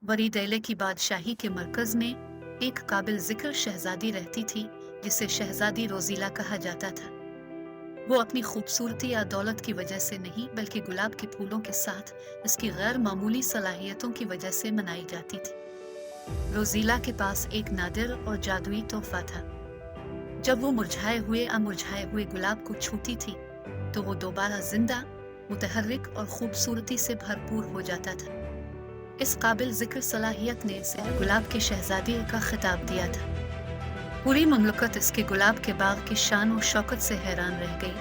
बड़ी डेले की बादशाही के मरकज में एक काबिल जिक्र शहजादी रहती थी जिसे शहजादी रोजीला कहा जाता था। वो अपनी खूबसूरती या दौलत की वजह से नहीं बल्कि गुलाब के फूलों के साथ इसकी गैर मामूली सलाहियतों की वजह से मनाई जाती थी। रोजीला के पास एक नादिर और जादुई तोहफा था। जब वो मुरझाए हुए गुलाब को छूती थी तो वो दोबारा जिंदा, मुतहर्रिक और खूबसूरती से भरपूर हो जाता था। इस काबिल जिक्र सलाहियत ने इसे गुलाब की शहजादी का खिताब दिया था। पूरी ममलकत इसके गुलाब के बाग की शान और शौकत से हैरान रह गई,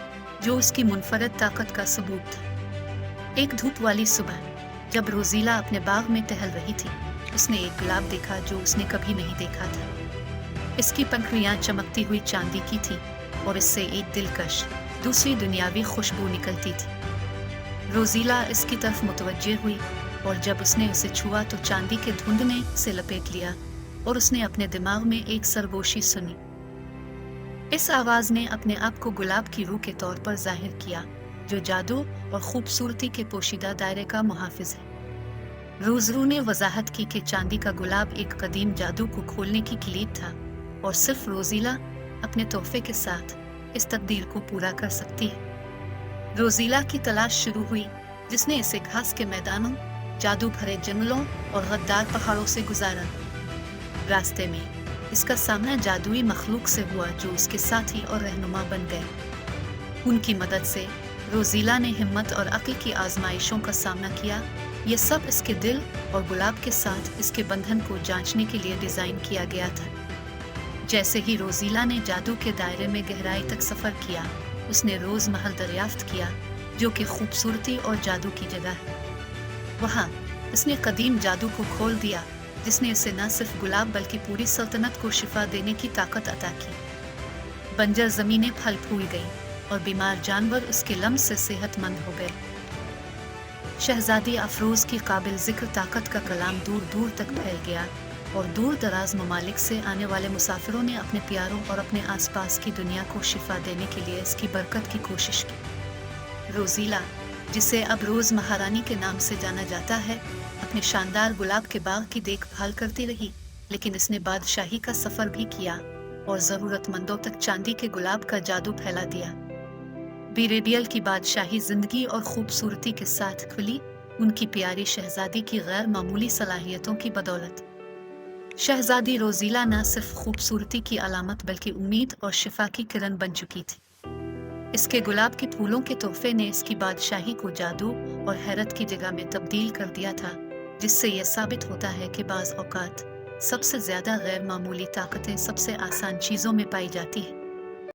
जो उसकी मुनफरद ताकत का सबूत था। एक धूप वाली सुबह जब रोजीला अपने बाग में टहल रही थी, उसने एक गुलाब देखा जो उसने कभी नहीं देखा था। इसकी पंखुड़ियां चमकती हुई चांदी की थी और इससे एक दिलकश, दूसरी दुनियावी खुशबू निकलती थी। रोजीला इसकी तरफ मुतवज्जे हुई और जब उसने उसे छुआ तो चांदी के धुंध ने उसे लपेट लिया और उसने अपने दिमाग में एक सरगोशी सुनी। इस आवाज ने अपने आप को गुलाब की रूह के तौर पर जाहिर किया, जो जादू और खूबसूरती के पोशीदा दायरे का मुहाफिज है। रूजरू ने वजाहत की कि चांदी का गुलाब एक कदीम जादू को खोलने की किलीद था और सिर्फ रोजीला अपने तोहफे के साथ इस तब्दील को पूरा कर सकती है। रोजीला की तलाश शुरू हुई, जिसने इसे घास के मैदानों, जादू भरे जंगलों और गद्दार पहाड़ों से गुजारा। रास्ते में इसका सामना जादुई मखलूक से हुआ जो उसके साथी और रहनुमा बन गए। उनकी मदद से रोजीला ने हिम्मत और अक्ल की आजमाइशों का सामना किया। ये सब इसके दिल और गुलाब के साथ इसके बंधन को जांचने के लिए डिजाइन किया गया था। जैसे ही रोजीला ने जादू के दायरे में गहराई तक सफर किया, उसने रोज महल दरियाफ्त किया जो कि खूबसूरती और जादू की जगह है। वहाँ उसने कदीम जादू को खोल दिया, जिसने उसे न सिर्फ गुलाब बल्कि पूरी सल्तनत को शिफा देने की ताकत अता की। बंजर जमीनें फल फूल गईं और बीमार जानवर उसके लम्स से सेहतमंद हो गए। शहजादी अफरोज की काबिल जिक्र ताकत का कलाम दूर दूर तक फैल गया और दूर दराज ममालिक से आने वाले मुसाफिरों ने अपने प्यारों और अपने आसपास की दुनिया को शिफा देने के लिए इसकी बरकत की कोशिश की। रोजीला, जिसे अब रोज महारानी के नाम से जाना जाता है, अपने शानदार गुलाब के बाग की देखभाल करती रही, लेकिन इसने बादशाही का सफर भी किया और जरूरतमंदों तक चांदी के गुलाब का जादू फैला दिया। बीरेबियल की बादशाही जिंदगी और खूबसूरती के साथ खुली, उनकी प्यारी शहजादी की गैर मामूली सलाहियतों की बदौलत। शहजादी रोजीला न सिर्फ खूबसूरती की अलामत बल्कि उम्मीद और शिफा की किरण बन चुकी थी। इसके गुलाब के फूलों के तोहफे ने इसकी बादशाही को जादू और हैरत की जगह में तब्दील कर दिया था, जिससे यह साबित होता है कि बाज़ औक़ात सबसे ज़्यादा गैर मामूली ताकतें सबसे आसान चीज़ों में पाई जाती है।